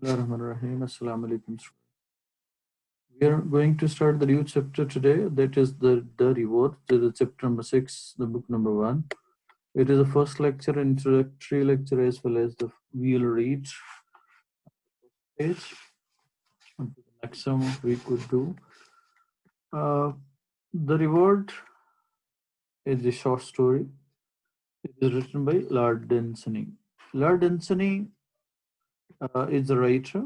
Bismillahirrahmanirrahim. Assalamu alaikum. We are going to start the new chapter today. That is the reward. This is the chapter number 6, the book number 1. It is the first lecture, introductory lecture, as well as the we'll read page up to the maximum we could do. The reward is a short story. It is written by Lord Dunsany. Lord Dunsany is a writer.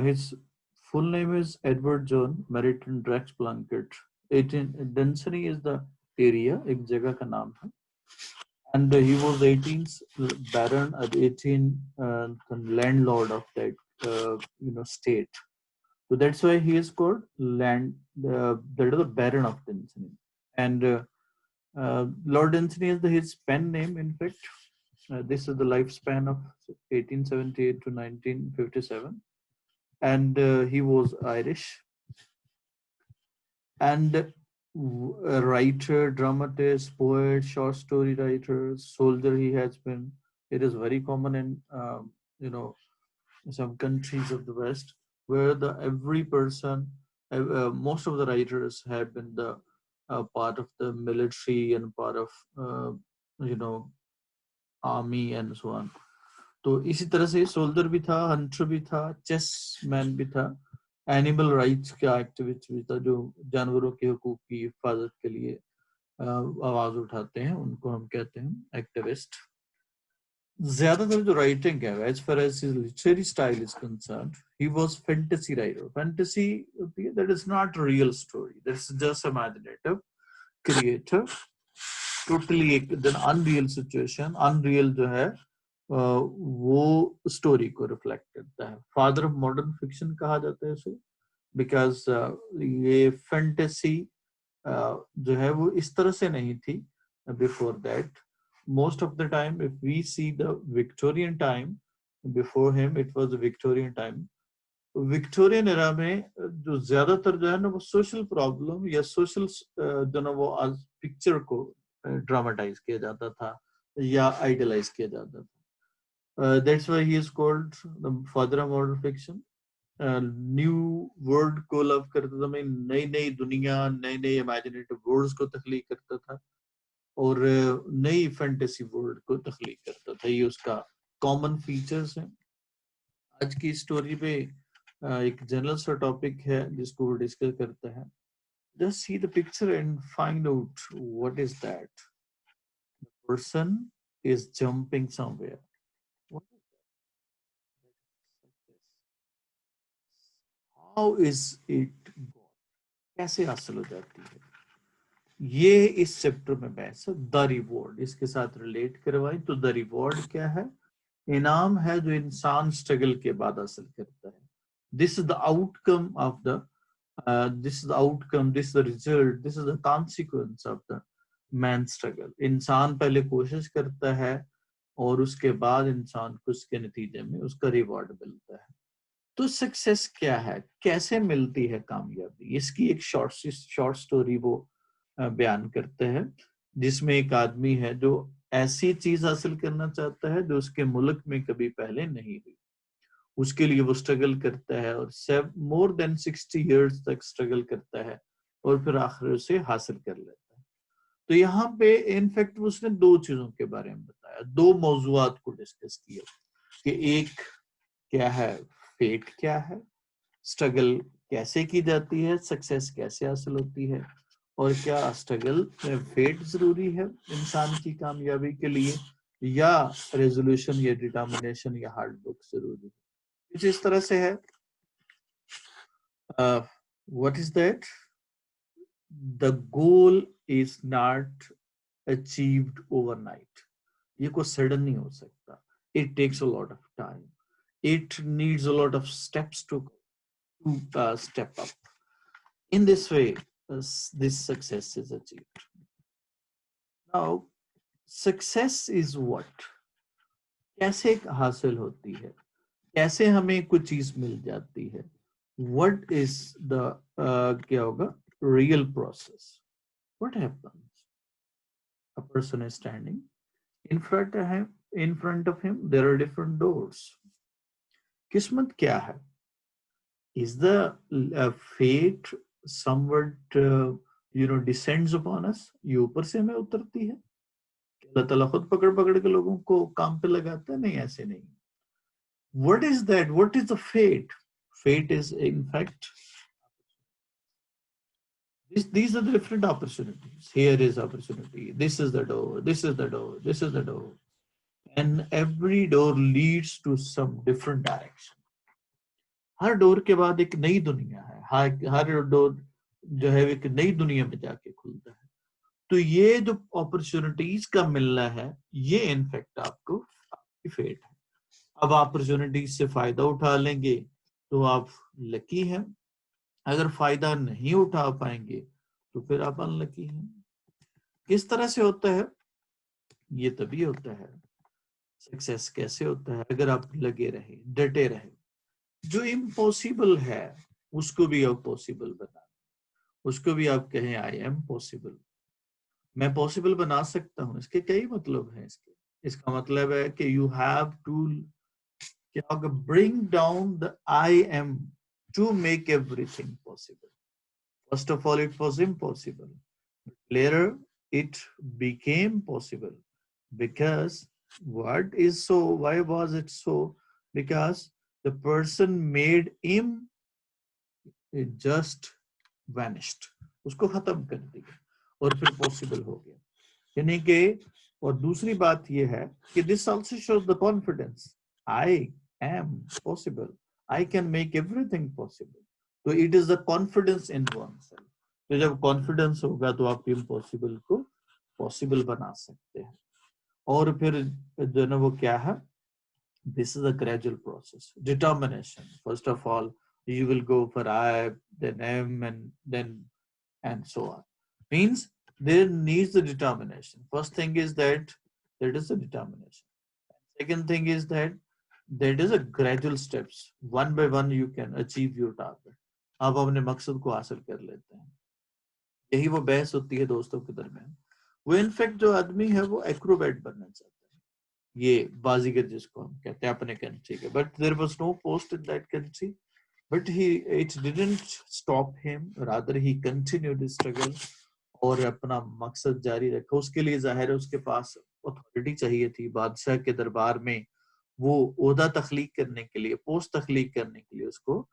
His full name is Edward John Meriton Rex Plunkett. 18 Dunsany is the area, एक जगह का नाम है. And he was 18th Baron at 18 the landlord of that state. So that's why he is called that is the Baron of Dunsany. And Lord Dunsany is his pen name. In fact, this is the lifespan of 1878 to 1957. And he was Irish and a writer, dramatist, poet, short story writer, soldier. He has been. It is very common in some countries of the West where the every person, most of the writers have been the part of the military and part of you know army and so on. तो इसी तरह से soldier भी था, Hunter भी था, chess man भी था, एनिमल राइट्स का एक्टिविस्ट भी था, जो जानवरों के हकूक की हिफाजत के लिए आवाज उठाते हैं, उनको हम कहते हैं एक्टिविस्ट. ज्यादातर जो राइटिंग है, as far as his literary style is concerned, he was fantasy writer. Fantasy होती है that is not real story, that is just imaginative creator, totally एक अनरियल सिचुएशन, अनरियल जो है वो स्टोरी को रिफ्लेक्ट करता है. फादर ऑफ मॉडर्न फिक्शन कहा जाता है इसे, बिकॉज ये फैंटेसी जो है वो इस तरह से नहीं थी before that. Most of the time if we see the Victorian time, before him it was the Victorian time. Victorian era में जो ज्यादातर जो है ना वो सोशल प्रॉब्लम या सोशल जो ना वो आज पिक्चर को ड्रामेटाइज किया जाता था या आइडियलाइज किया जाता था. That's why he is called the father of modern fiction. New world को लव करता था, मैं नई नई दुनिया, नए नए इमेजिनेटिव वर्ल्ड्स को तख्लीक करता था और नई फैंटेसी वर्ल्ड को तख्लीक करता था. ये उसका कॉमन फीचर्स हैं. आज की स्टोरी पे एक जनरल सा टॉपिक है जिसको वो डिस्कस करता है. Just see the picture and find out what is that. The person is jumping somewhere. What is that? How is it gone? कैसे हासिल हो जाती है? ये इस चैप्टर में बहस है. द रिवॉर्ड इसके साथ रिलेट करवाएं तो द रिवॉर्ड क्या है? इनाम है जो इंसान स्ट्रगल के बाद हासिल करता है. This is the outcome of the this is the outcome, this is the result, this is the consequence of the man struggle. इंसान पहले कोशिश करता है और उसके बाद इंसान को उसके नतीजे में उसका रिवॉर्ड मिलता है. तो सक्सेस क्या है, कैसे मिलती है कामयाबी, इसकी एक शॉर्ट स्टोरी वो बयान करते हैं, जिसमें एक आदमी है जो ऐसी चीज हासिल करना चाहता है जो उसके मुल्क में कभी पहले नहीं हुई. उसके लिए वो स्ट्रगल करता है और मोर देन 60 इयर्स तक स्ट्रगल करता है और फिर आखिर उसे हासिल कर लेता है. तो यहाँ पे इनफैक्ट उसने दो चीजों के बारे में बताया, दो मौजूआत को डिस्कस किया कि एक क्या है, फेट क्या है, स्ट्रगल कैसे की जाती है, सक्सेस कैसे हासिल होती है, और क्या स्ट्रगल में फेट जरूरी है इंसान की कामयाबी के लिए या रेजोल्यूशन या डिटर्मिनेशन या हार्ड वर्क जरूरी है. कुछ इस तरह से है. What is that? The goal is not achieved overnight. ये कोई सडन नहीं हो सकता. It takes a lot of time. It needs a lot of steps to step up. In this way, this success is achieved. Now, success is what? कैसे हासिल होती है, कैसे हमें कुछ चीज मिल जाती है? What is the क्या होगा real process? What happens? A person is standing in front of him. In front of him, there are different doors. किस्मत क्या है? Is the fate somewhat descends upon us? ये ऊपर से हमें उतरती है? अल्लाह ताला खुद पकड़ पकड़ के लोगों को काम पे लगाता है? नहीं, ऐसे नहीं. What is that? What is the fate? Fate is, in fact, these are the different opportunities. Here is opportunity. This is the door. This is the door. This is the door. And every door leads to some different direction. Her door के बाद एक नई दुनिया है. हर door जो है एक नई दुनिया में जाके खुलता है. तो ये जो अपॉर्चुनिटीज का मिलना है, ये इनफैक्ट आपको आपकी फेट है. अब अपॉर्चुनिटीज से फायदा उठा लेंगे तो आप लकी हैं. अगर फायदा नहीं उठा पाएंगे तो फिर आप अनलकी हैं. किस तरह से होता है? ये तभी होता है. सक्सेस कैसे होता है? अगर आप लगे रहे, डटे रहे. जो इम्पॉसिबल है उसको भी आप पॉसिबल बना, उसको भी आप कहें आई एम पॉसिबल, मैं पॉसिबल बना सकता हूं. इसके कई मतलब हैं. इसका मतलब है कि यू हैव टू क्या होगा, bring down the aim to make everything possible. First of all it was impossible, later it became possible. Because what is so? Why was it so? Because the person made him, it just vanished. उसको खत्म कर दिया और फिर possible हो गया. यानी कि, और दूसरी बात ये है कि this also shows the confidence. I am possible. I can make everything possible. तो it is the confidence in oneself. तो जब कॉन्फिडेंस होगा तो आप इम्पॉसिबल को पॉसिबल बना सकते हैं. और फिर जो है ना वो क्या है, this is a gradual process. Determination. First of all, you will go for I, then M, and then and so on. Means there needs the determination. First thing is that there is a determination. Second thing is that there is a gradual steps. One by one you can achieve your target. आप अपने मकसद को हासिल कर लेते हैं. यही वो बहस होती है दोस्तों के दरमियान. वो इनफैक्ट जो आदमी है वो एक्रोबैट बनना चाहता है, ये बाजीगर जिसको हम कहते हैं अपने कंट्री के. But there was no post in that country, but he it didn't stop him, rather he continued his struggle और अपना मकसद जारी रखा. उसके लिए जाहिर है उसके पास अथॉरिटी चाहिए थी. बादशाह के दरबार में वो ओहदा तख्लीक करने के लिए, पोस्ट तख्लीक करने के लिए उसको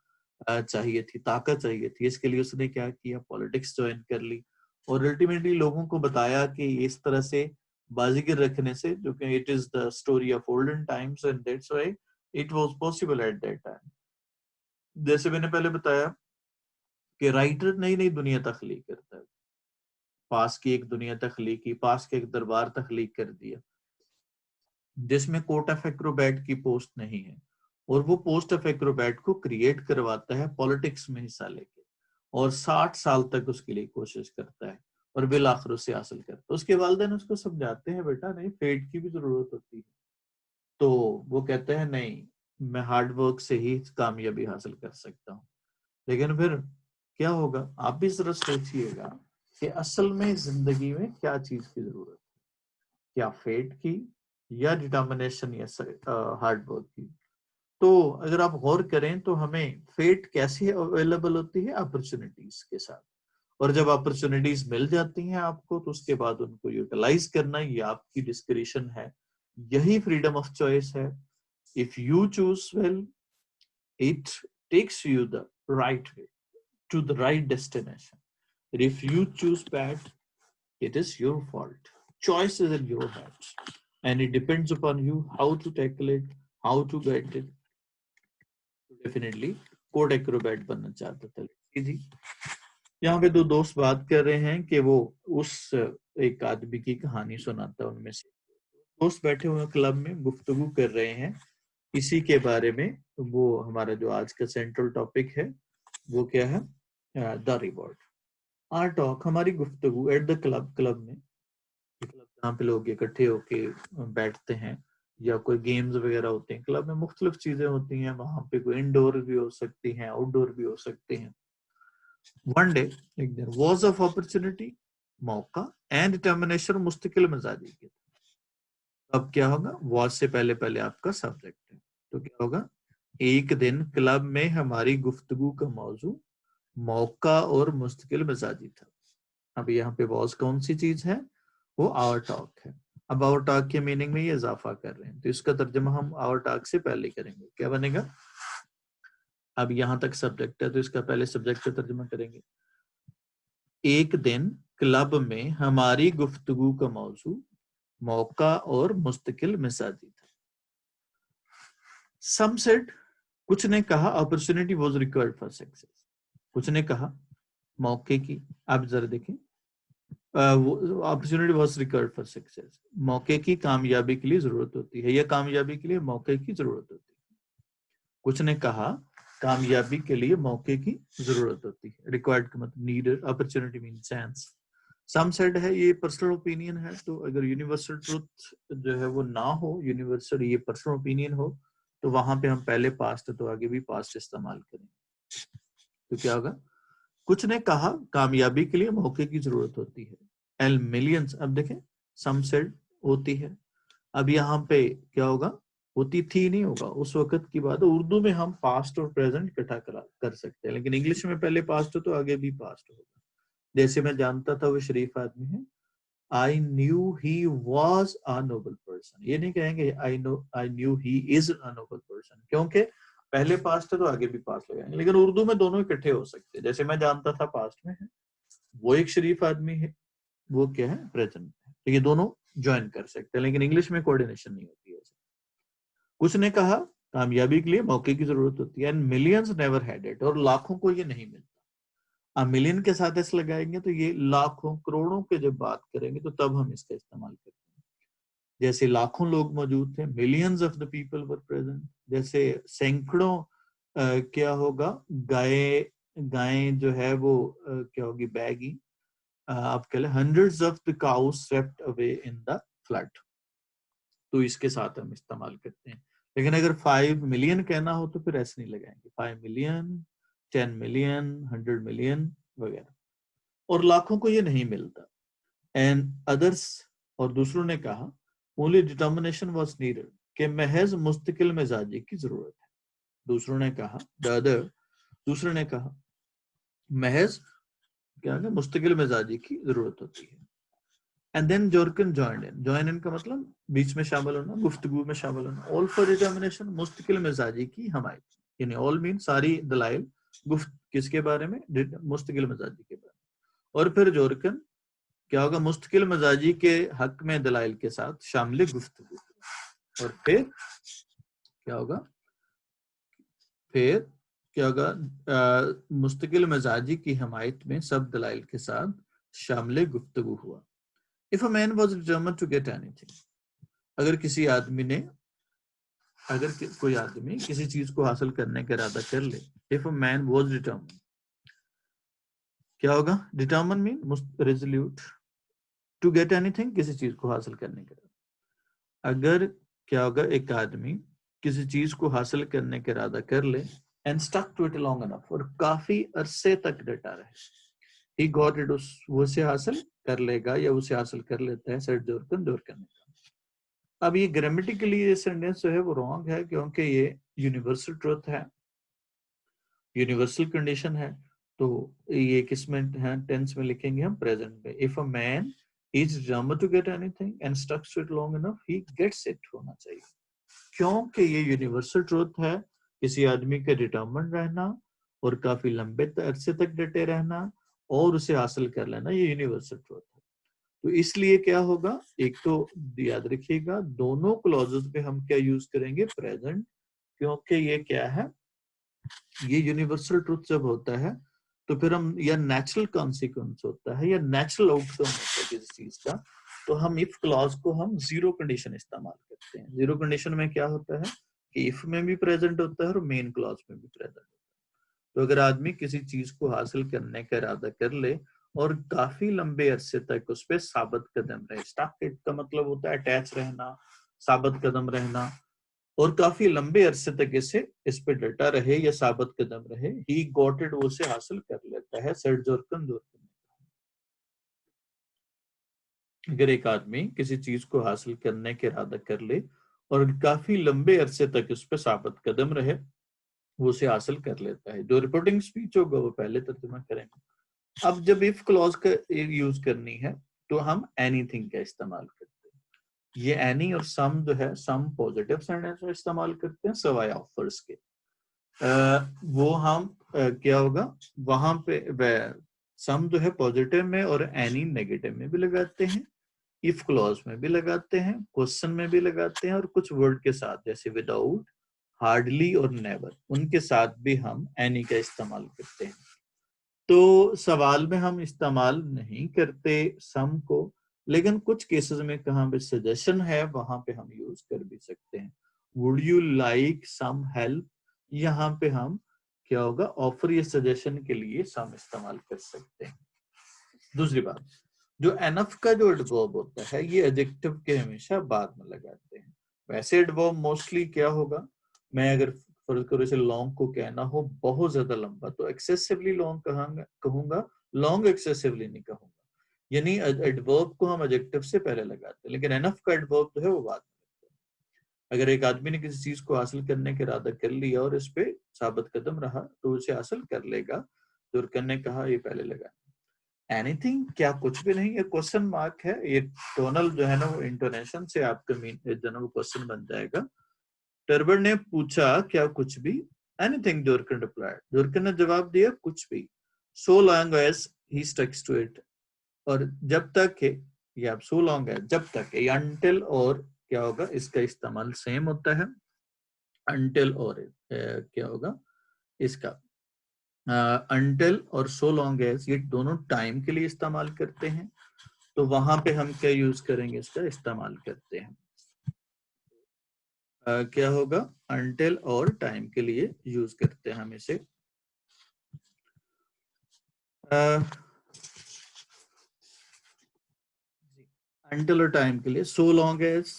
चाहिए थी, ताकत चाहिए थी. इसके लिए उसने क्या किया, पॉलिटिक्स ज्वाइन कर ली और अल्टीमेटली लोगों को बताया कि इस तरह से बाजीगर रखने से, जो कि it is the story of olden times and that's why it was possible at that time. जैसे मैंने पहले बताया कि राइटर नई नई दुनिया तख्लीक करता है. पास की एक दुनिया तख्लीक की, पास के एक दरबार तख्लीक कर दिया जिसमें कोर्ट ऑफ एक्रोबैट की पोस्ट नहीं है, और वो पोस्ट ऑफ एक्रोबैट को क्रिएट करवाता है पॉलिटिक्स में हिस्सा लेके, और 60 साल तक उसके लिए कोशिश करता है और बिल आखिर उसे हासिल करता है. उसके वालिदैन उसको समझाते हैं, बेटा नहीं, फेट की भी जरूरत होती है. तो वो कहते हैं नहीं, मैं हार्ड वर्क से ही कामयाबी हासिल कर सकता हूँ. लेकिन फिर क्या होगा, आप भी जरा सोचिएगा कि असल में जिंदगी में क्या चीज की जरूरत है, क्या फेट की या डिटर्मिनेशन या हार्ड वर्क की. तो अगर आप गौर करें तो हमें फेट कैसे अवेलेबल होती है, अपॉर्चुनिटीज के साथ. और जब अपॉर्चुनिटीज मिल जाती हैं आपको तो उसके बाद उनको यूटिलाइज करना ये आपकी डिस्क्रिशन है. यही फ्रीडम ऑफ चॉइस है. If you choose well, it takes you the right way to the right destination. If you choose bad, it is your fault. Choice is in your hands, and it depends upon you how to tackle it, how to get it. Definitely, code Acrobat बनना चाहता था जी. यहाँ पे दो दोस्त बात कर रहे हैं कि वो उस एक आदमी की कहानी सुनाता है. उनमें से दोस्त बैठे हुए क्लब में गुफ्तगू कर रहे हैं इसी के बारे में. वो हमारा जो आज का सेंट्रल टॉपिक है वो क्या है, द रिवॉर्ड. आर टॉक, हमारी गुफ्तगू एट द क्लब में, जहाँ पे लोग इकट्ठे होके बैठते हैं या कोई गेम्स वगैरह होते हैं. क्लब में मुख्तलिफ चीजें होती हैं. वहां पे कोई इंडोर भी हो सकती हैं, आउटडोर भी हो सकते हैं. वन डे एक दिन वॉज ऑफ अपॉर्चुनिटी, मौका एंड डिटर्मिनेशन मुस्तकिल मिजाजी के. अब क्या होगा, वॉज से पहले पहले आपका सब्जेक्ट है तो क्या होगा, एक दिन क्लब में हमारी गुफ्तगू का मौजू मौका और मुस्तकिल मिजाजी था। अब यहाँ पे वॉज कौन सी चीज है? वो आवर टॉक है। अब आवर टॉक के मीनिंग में ये इजाफा कर रहे हैं, तो इसका तर्जमा हम आवर टॉक से पहले करेंगे। क्या बनेगा? अब यहाँ तक सब्जेक्ट है तो इसका पहले सब्जेक्ट का तर्जमा करेंगे। एक दिन क्लब में हमारी गुफ्तगू का मौजू मौका और मुस्तकिल मिजाजी था। सम सेड, कुछ ने कहा opportunity was required for success. कुछ ने कहा मौके की, आप जरा देखें, opportunity was required for success, मौके की कामयाबी के लिए जरूरत होती है, या कामयाबी के लिए मौके की जरूरत होती है। कुछ ने कहा कामयाबी के लिए मौके की जरूरत होती है। रिक्वायर्ड का मतलब नीडेड, अपॉर्चुनिटी मीन चांस। सम सेड है, ये पर्सनल ओपिनियन है, तो अगर यूनिवर्सल ट्रुथ जो है वो ना हो, यूनिवर्सल ये पर्सनल ओपिनियन हो, तो वहां पे हम पहले पास्ट तो आगे भी पास्ट इस्तेमाल करें। तो क्या होगा? कुछ ने कहा कामयाबी के लिए मौके की जरूरत होती है। एल मिलियंस, अब देखें सम सेड होती है, अब यहाँ पे क्या होगा? होती थी नहीं होगा, उस वक्त की बात है। उर्दू में हम पास्ट और प्रेजेंट इकट्ठा कर सकते हैं, लेकिन इंग्लिश में पहले पास्ट हो तो आगे भी पास्ट होगा। जैसे मैं जानता था वो शरीफ आदमी है, I knew he was a Nobel person. ये नहीं कहेंगे I knew he is a Nobel person, क्योंकि पहले पास्ट है तो आगे भी पास्ट लगाएंगे। लेकिन उर्दू में दोनों इकट्ठे हो सकते हैं। जैसे मैं जानता था पास्ट में है, वो एक शरीफ आदमी है, वो क्या है? प्रेजेंट है। तो ये दोनों ज्वाइन कर सकते हैं, लेकिन इंग्लिश में कोऑर्डिनेशन नहीं होती है। कुछ ने कहा कामयाबी के लिए मौके की जरूरत होती है, and millions never had it, और लाखों को ये नहीं मिलता। अब मिलियन के साथ एस लगाएंगे तो ये लाखों करोड़ों के जब बात करेंगे तो तब हम इसका इस्तेमाल करते हैं। जैसे लाखों लोग मौजूद थे, millions of the people were present. जैसे सैकड़ों क्या होगा? गाय गायें जो है वो क्या होगी? बैगी। आप कह लें hundreds of the cows swept away in the flood, तो इसके साथ हम इस्तेमाल करते हैं। लेकिन अगर 5 मिलियन कहना हो तो फिर ऐसे नहीं लगाएंगे, 5 मिलियन, 10 मिलियन, 100 मिलियन वगैरह। और लाखों को ये नहीं मिलता। एंड अदर्स, और दूसरों ने कहा ओनली डिटर्मिनेशन वॉज नीडेड, कि महज मुस्तकिल मिजाजी की जरूरत है। दूसरों ने कहा, द अदर, दूसरे ने कहा महज क्या है? मुस्तकिल मिजाजी की जरूरत होती है। एंड देन जोरकन ज्वाइन इन का मतलब बीच में शामिल होना, गुफ्तगू में शामिल होना। ऑल फॉर डिटर्मिनेशन, मुस्तकिल मिजाजी की हमायत, यानी ऑल मीन सारी दलाइल गुफ्त किसके बारे में? मुस्तकिल मिजाजी के बारे में। और फिर जोरकन क्या होगा? मुस्तकिल मिजाजी के हक में दलाइल के साथ शामिल गुफ्तगू। और फिर क्या होगा? फिर क्या होगा? मुस्तकिल मिजाजी की हमायत में सब दलाइल के साथ शामिल गुफ्तगू हुआ। If a man was determined to get anything, अगर किसी आदमी ने, अगर कोई आदमी किसी चीज को हासिल करने का इरादा कर ले, if a man was determined, क्या होगा? Determine mean resolute, to get anything किसी चीज को हासिल करने का। अगर क्या होगा? एक आदमी किसी चीज को हासिल करने का इरादा कर ले, and stuck to it long enough, और काफी अरसे तक डटा रहे, ही गॉट इट, वो उसे हासिल कर लेगा या उसे हासिल कर लेता है, सेट जोरकन जोर करने का। अब ये ग्रामेटिकली ये सेंटेंस जो है वो रॉन्ग है, क्योंकि ये यूनिवर्सल ट्रुथ है, यूनिवर्सल कंडीशन है। तो ये किस में है? टेंस में लिखेंगे हम, प्रेजेंट में। If a man is determined to get anything and sticks to it long enough, he gets it होना चाहिए, क्योंकि ये यूनिवर्सल ट्रुथ है। किसी आदमी का डिटरमिन्ड रहना और काफी लंबे अरसे तक डटे रहना और उसे हासिल कर लेना, ये यूनिवर्सल ट्रुथ है। तो इसलिए क्या होगा? एक तो याद रखिएगा, दोनों क्लॉजेस में हम क्या यूज करेंगे? प्रेजेंट, क्योंकि ये क्या है? ये यूनिवर्सल ट्रुथ जब होता है तो फिर हम, या नेचुरल कॉन्सिक्वेंस होता है या नेचुरल आउटकम होता है किसी चीज का, तो हम इफ क्लॉज को हम जीरो कंडीशन इस्तेमाल करते हैं। जीरो कंडीशन में क्या होता है कि इफ में भी प्रेजेंट होता है और मेन क्लॉज में भी प्रेजेंट होता है। तो अगर आदमी किसी चीज को हासिल करने का इरादा कर ले और काफी लंबे अरसे तक उस पर साबित कदम रहे, स्टक का मतलब होता है अटैच रहना, साबित कदम रहना, और काफी लंबे अरसे तक इस पे डटा रहे या साबित कदम रहे, ही गॉट इट, वो उसे हासिल कर लेता है, सेट जोरकन जोरकन। अगर एक आदमी किसी चीज को हासिल करने का इरादा कर ले और काफी लंबे अरसे तक उस पे साबित कदम रहे, वो उसे हासिल कर लेता है। जो रिपोर्टिंग स्पीच होगा वो पहले तर्जुमा करेंगे। अब जब इफ क्लॉज का यूज करनी है तो हम एनीथिंग का इस्तेमाल करते हैं। ये एनी और सम जो है, सम पॉजिटिव सेंटेंस में इस्तेमाल करते हैं सवाए ऑफर्स के। वो हम क्या होगा वहां पे सम जो है पॉजिटिव में और एनी नेगेटिव में भी लगाते हैं, इफ क्लॉज में भी लगाते हैं, क्वेश्चन में भी लगाते हैं, और कुछ वर्ड के साथ जैसे विदाउट, हार्डली और नेवर, उनके साथ भी हम एनी का इस्तेमाल करते हैं। तो सवाल में हम इस्तेमाल नहीं करते सम को, लेकिन कुछ केसेस में कहाँ पे सजेशन है वहां पे हम यूज कर भी सकते हैं। Would you like some help, यहाँ पे हम क्या होगा ऑफर या सजेशन के लिए सम इस्तेमाल कर सकते हैं। दूसरी बात, जो एनफ का जो एडवर्ब होता है ये एडजेक्टिव के हमेशा बाद में लगाते हैं। वैसे एडवर्ब मोस्टली क्या होगा, मैं अगर फर्ज करो इसे लॉन्ग को कहना हो बहुत ज्यादा लंबा तो एक्सेसिवली लॉन्ग कहूंगा, लॉन्ग एक्सेसिवली नहीं कहूंगा। यानी एडवर्ब को हम एडजेक्टिव से पहले लगाते हैं, लेकिन एनफ का एडवर्ब जो है वो बाद में लगता है। अगर एक आदमी ने किसी चीज को हासिल करने का इरादा कर लिया और इस पे साबित कदम रहा तो उसे हासिल कर लेगा। दुर्कन ने कहा ये पहले लगा। एनीथिंग क्या कुछ भी नहीं, ये क्वेश्चन मार्क है, ये टोनल जो है ना वो इंटोनेशन से आपका मीन जो है वो क्वेश्चन बन जाएगा। टर्बर ने पूछा क्या कुछ भी, एनीथिंग जोरकन रिप्लाइड, जोरकन ने जवाब दिया कुछ भी, so long as he sticks to it, और जब तक है, या सो लॉन्ग है जब तक है, अनटिल और क्या होगा इसका इस्तेमाल सेम होता है। अनटिल और क्या होगा इसका अनटिल और सो लॉन्ग एज, ये दोनों टाइम के लिए इस्तेमाल करते हैं। तो वहां पे हम क्या यूज करेंगे, इसका इस्तेमाल करते हैं क्या होगा अनटिल और टाइम के लिए यूज करते हैं हम इसे। अनटिल और टाइम के लिए सो लॉन्ग एज,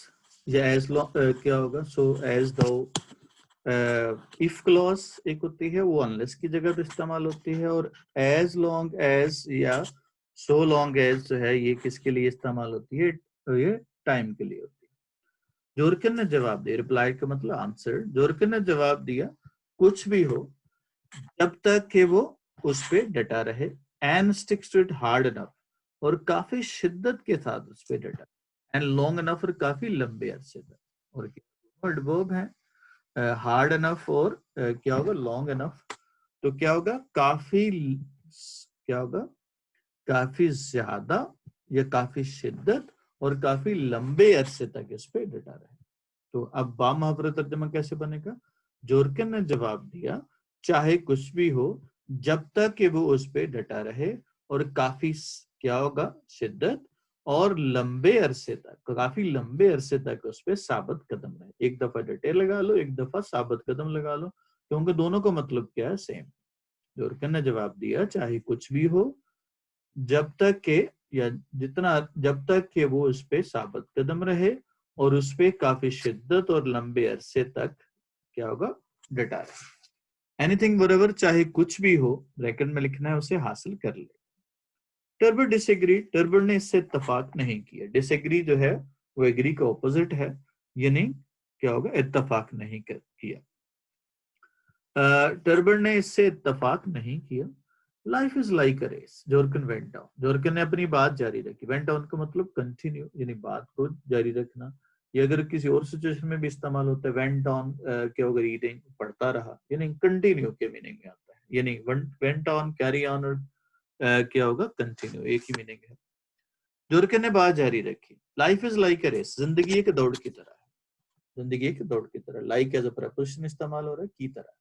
या एज लॉन्ग क्या होगा, सो एज दो इफ क्लॉज एक होती है वो अनलेस की जगह पे इस्तेमाल होती है, और एज लॉन्ग एज या सो लॉन्ग एज जो है ये किसके लिए इस्तेमाल होती है, तो ये टाइम के लिए होती है। जोरकिन ने जवाब दिया, रिप्लाई का मतलब आंसर, जोरकिन ने जवाब दिया कुछ भी हो जब तक कि वो उस पे डटा रहे, and sticks to it hard enough, और काफी शिद्दत के साथ उस पे डटा, एंड लॉन्ग इनफ, और काफी लंबे अरसे तक। और वर्ब है हार्ड इनफ और क्या होगा लॉन्ग इनफ, तो क्या होगा काफी, क्या होगा काफी ज्यादा या काफी शिद्दत और काफी लंबे अरसे तक इस पे डटा रहे। तो अब बा मुहावरा तर्जमा कैसे बनेगा, जोरकिन ने जवाब दिया चाहे कुछ भी हो जब तक कि वो उस पे डटा रहे और काफी क्या होगा शिद्दत और लंबे अरसे तक, काफी लंबे अरसे तक उस पे साबित कदम रहे। एक दफा डटे लगा लो, एक दफा साबित कदम लगा लो, क्योंकि दोनों का मतलब क्या है सेम। जोरकिन ने जवाब दिया चाहे कुछ भी हो जब तक के, या जितना जब तक कि वो उस पे साबित कदम रहे और उस पे काफी शिद्दत और लंबे अरसे तक क्या होगा डटा रहे। एनीथिंग व्हाटएवर चाहे कुछ भी हो ब्रैकेट में लिखना है उसे हासिल कर ले। टर्बर डिसएग्री, टर्बर ने इससे इत्तफाक नहीं किया। डिसएग्री जो है वो एग्री का ऑपोजिट है, यानी क्या होगा इत्तफाक नहीं किया। टर्बर ने इससे इत्तफाक नहीं किया। Life is like a race, जोरकिन वेंट डाउन, जोरकिन ने अपनी बात जारी रखी। वेंट डाउन का मतलब कंटिन्यू, यानी बात को जारी रखना। ये अगर किसी और सिचुएशन में भी इस्तेमाल होता है, वेंट ऑन क्या होगा रीडिंग, पढ़ता रहा, यानी कंटिन्यू के मीनिंग में आता है। यानी वेंट ऑन, कैरी ऑन और क्या होगा कंटिन्यू, एक ही मीनिंग है। जोरकिन ने बात जारी रखी। Life is like a race, जिंदगी एक दौड़ की तरह है। जिंदगी एक दौड़ की तरह, लाइक एज अ प्रपोजिशन इस्तेमाल हो रहा है, की तरह।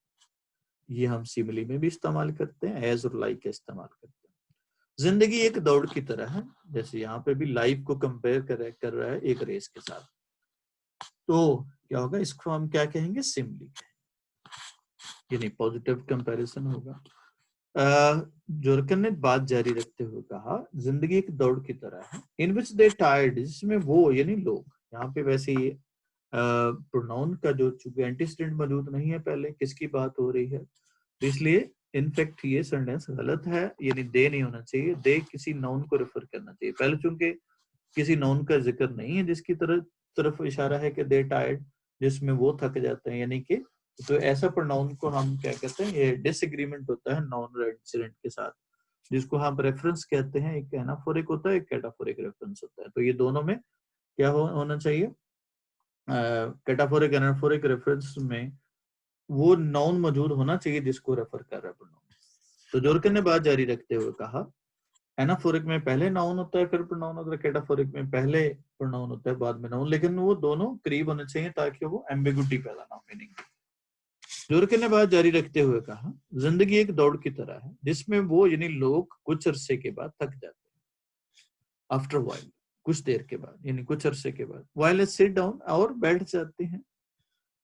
ये हम सिमिली में भी इस्तेमाल करते हैं, एज और लाइक का इस्तेमाल करते हैं। जिंदगी एक दौड़ की तरह है, जैसे यहाँ पे भी लाइफ को कंपेयर कर रहा है एक रेस के साथ, तो क्या होगा इसको हम क्या कहेंगे सिमिली, यानी पॉजिटिव कंपैरिजन होगा। जोरकन ने बात जारी रखते हुए कहा जिंदगी एक दौड़ की तरह है, इन विच दे टायर्ड, जिसमें वो यानी लोग, यहाँ पे वैसे ये प्रोनाउन का जो चूंकि एंटीसीडेंट मौजूद नहीं है पहले किसकी बात हो रही है, तो इसलिए इनफैक्ट ये सेंटेंस गलत है, यानी दे नहीं होना चाहिए, दे किसी नाउन को रेफर करना चाहिए पहले, चूंकि किसी नाउन का जिक्र नहीं है जिसकी तरफ इशारा है कि दे टायर्ड, जिसमें वो थक जाते हैं, यानी कि तो ऐसा प्रोनाउन को हम क्या कहते हैं, ये डिसएग्रीमेंट होता है नाउन रेजिडेंट के साथ, जिसको हम रेफरेंस कहते हैं। एक एनाफोरिक होता है, एक कैटाफोरिक रेफरेंस होता है। तो ये दोनों में क्या होना चाहिए, कैटाफोरिक एनाफोरिक रेफरेंस में वो नाउन मौजूद होना चाहिए जिसको रेफर कर रहा है प्रोनाउन। तो जोरकन ने बात जारी रखते हुए कहा, एनाफोरिक में पहले नाउन होता है फिर प्रोनाउन होता है, कैटाफोरिक में पहले प्रोनाउन होता है बाद में नाउन, लेकिन वो दोनों करीब होने चाहिए ताकि वो एम्बिगुइटी पैदा ना हो मीनिंग। जोरकन ने बात जारी रखते हुए कहा, जिंदगी एक दौड़ की तरह है जिसमें वो यानी लोग कुछ अरसे के बाद थक जाते हैं। आफ्टर वाइल, कुछ देर के बाद यानी कुछ अरसे के बाद, वाइल सिट डाउन और बैठ जाते हैं,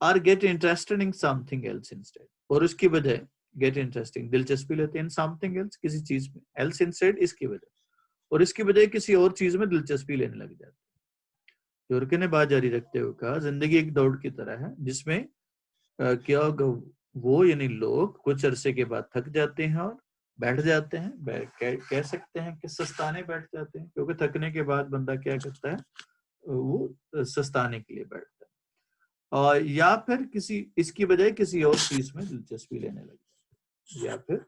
or get interested in something else instead, और उसकी बजाय गेट इंटरेस्टिंग दिलचस्पी लेते हैं, इन समथिंग एल्स किसी चीज में, एल्स इंस्टेड इसकी वजह, और इसकी बजाय किसी और चीज में दिलचस्पी लेने लग जाते हैं। जोरकन ने बात जारी रखते हुए कहा, जिंदगी एक दौड़ की तरह है जिसमें क्या वो यानी लोग कुछ अरसे के बाद थक जाते हैं और बैठ जाते हैं, कह सकते हैं कि सस्ताने बैठ जाते हैं, क्योंकि थकने के बाद बंदा क्या करता है, वो सस्ताने के लिए बैठता है, और या फिर किसी इसकी बजाय किसी और चीज में दिलचस्पी लेने लग जाता है। या फिर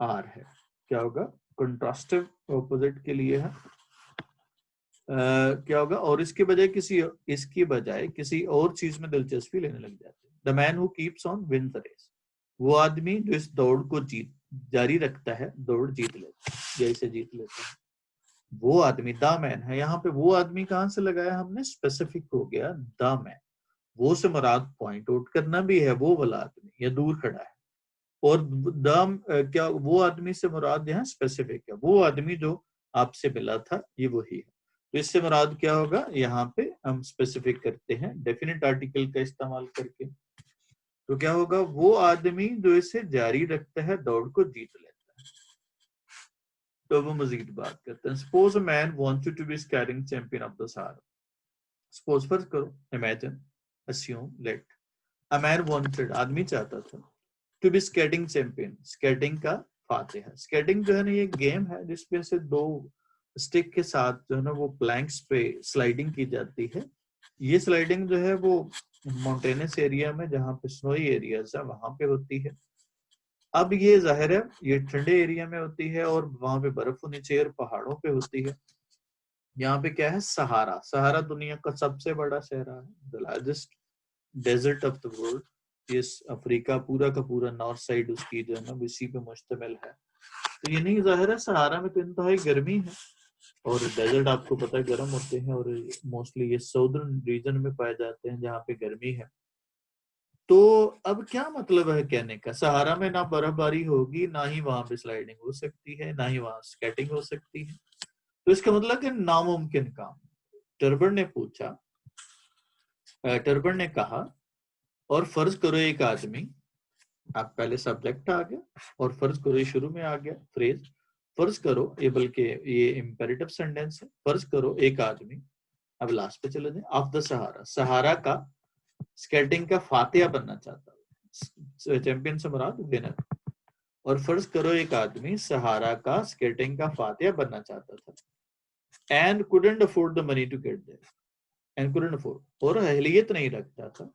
आर है, क्या होगा, कंट्रास्टिव ऑपोजिट के लिए है, क्या होगा, और इसकी बजाय किसी और चीज में दिलचस्पी लेने लग जाते हैं। The man who keeps on win the race, वो आदमी जो इस दौड़ को जारी रखता है, दौड़ जीत लेता है या इसे जीत लेता है, वो आदमी द मैन है। यहाँ पे वो आदमी कहां से लगाया हमने, स्पेसिफिक हो गया द मैन, वो से मुराद पॉइंट आउट करना भी है वो वाला आदमी या दूर खड़ा है, और क्या वो आदमी से मुराद यहाँ स्पेसिफिक है, वो आदमी जो आपसे मिला था ये वही है। तो इससे मुराद क्या होगा, यहाँ पे हम स्पेसिफिक करते हैं डेफिनेट आर्टिकल का इस्तेमाल करके। तो क्या होगा, वो आदमी जो इसे जारी रखता है दौड़ को जीत लेता है। तो वो मजीद बात करते हैं, suppose a man wants to be skiing champion of the Sahara. Suppose फर्ज करो, imagine, assume, let, a man wanted, आदमी चाहता था, to be skating champion, skating का फातिहा। स्केटिंग जो है ना, ये गेम है जिसमें से दो स्टिक के साथ जो है ना वो प्लैंक्स पे स्लाइडिंग की जाती है। ये स्लाइडिंग जो है वो माउंटेनस एरिया में, जहाँ पे स्नोई एरियाज है वहां पे होती है। अब ये जाहिर है ये ठंडे एरिया में होती है और वहां पे बर्फ होनी चाहिए और पहाड़ों पे होती है। यहाँ पे क्या है, सहारा, सहारा दुनिया का सबसे बड़ा सहरा है, the largest desert of the world. ये अफ्रीका पूरा का पूरा नॉर्थ साइड उसकी जो है ना इसी पे मुश्तमिल है। तो ये नहीं, जाहिर है सहारा में तो इंतहाई गर्मी है, और डेजर्ट आपको पता है गर्म होते हैं, और मोस्टली ये साउदर्न रीजन में पाए जाते हैं जहाँ पे गर्मी है। तो अब क्या मतलब है कहने का, सहारा में ना बर्फबारी होगी, ना ही वहां पे स्लाइडिंग हो सकती है, ना ही वहां स्केटिंग हो सकती है। तो इसका मतलब कि नामुमकिन काम। टर्बन ने पूछा, टर्बन ने कहा, और फर्ज करो एक आदमी, आप पहले सब्जेक्ट आ गया और फर्ज करो, ये शुरू में आ गया फ्रेज, फर्ज करो, ये बल्कि ये इम्पेरेटिव सेंटेंस है, फर्ज करो एक आदमी, अब लास्ट पे चले जाए, ऑफ द सहारा, सहारा का स्केटिंग का फातिहा बनना चाहता है, चैंपियन से मुराद विनर। और फर्ज करो एक आदमी सहारा का स्केटिंग का फातिहा बनना चाहता था, and couldn't afford the money to get there, and couldn't afford, और अहलियत नहीं रखता था,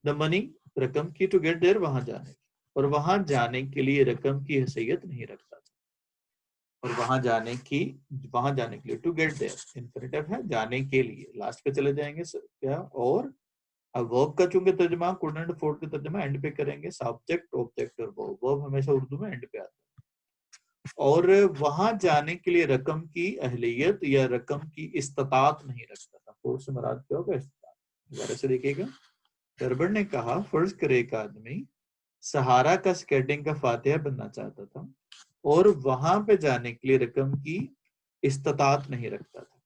द मनी, रकम की, टू गेट देयर, वहां जाने की, और वहां जाने के लिए रकम की हैसियत नहीं रखता था, और वहां जाने के लिए, टू गेट देयर इंफिनिटिव है, जाने के लिए, लास्ट पे चले जाएंगे क्या, और अब वर्ब का चूंकि तर्जमा कुडंट अफोर्ड का तर्जमा एंड पे करेंगे, सब्जेक्ट ऑब्जेक्ट और वर्ब, वर्ब हमेशा उर्दू में एंड पे आता है, और वहां जाने के लिए रकम की अहलियत या रकम की इस्तात नहीं रखता था। फोर्स से मुराद क्या होगा, इस्तात। दोबारा से देखिएगा, टर्बन ने कहा, फर्ज करे एक आदमी सहारा का स्केटिंग का फातिहा बनना चाहता था और वहां पे जाने के लिए रकम की इस्तात नहीं रखता था,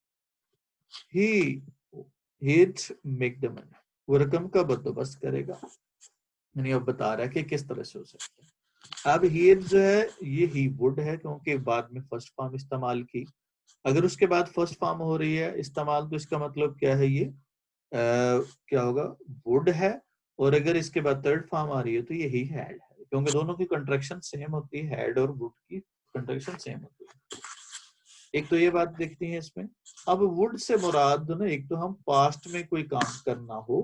he'd make the money, वो रकम का बंदोबस्त करेगा। यानी अब बता रहा है कि किस तरह से हो सकता है। अब he'd जो है ये he would है, क्योंकि बाद में फर्स्ट फॉर्म इस्तेमाल की। अगर उसके बाद फर्स्ट फॉर्म हो रही है इस्तेमाल, तो इसका मतलब क्या है, ये क्या होगा, वुड है, और अगर इसके बाद थर्ड फॉर्म आ रही है तो ये ही हैड है, क्योंकि दोनों की कंट्रैक्शन सेम होती है, हैड और वुड की कंट्रैक्शन सेम होती है। एक तो ये बात देखती है इसमें। अब वुड से मुराद ना, एक तो हम पास्ट में कोई काम करना हो,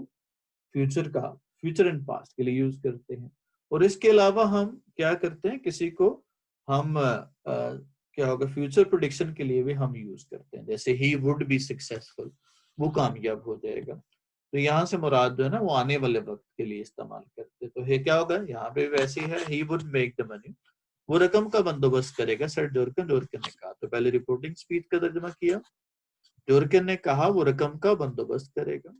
फ्यूचर का, फ्यूचर एंड पास्ट के लिए यूज करते हैं। और इसके अलावा हम क्या करते हैं, किसी को हम क्या होगा, फ्यूचर प्रोडिक्शन के लिए भी हम यूज करते हैं, जैसे ही वुड बी सक्सेसफुल, वो कामयाब हो जाएगा। तो यहाँ से मुराद जो है ना वो आने वाले वक्त के लिए इस्तेमाल करते हैं। तो ये क्या होगा, यहाँ पे वैसे ही है, he would make the money, वो रकम का बंदोबस्त करेगा, सर जोरकन जोरकन ने कहा। तो पहले रिपोर्टिंग स्पीच का तर्जुमा किया, जोरकन ने कहा वो रकम का बंदोबस्त करेगा।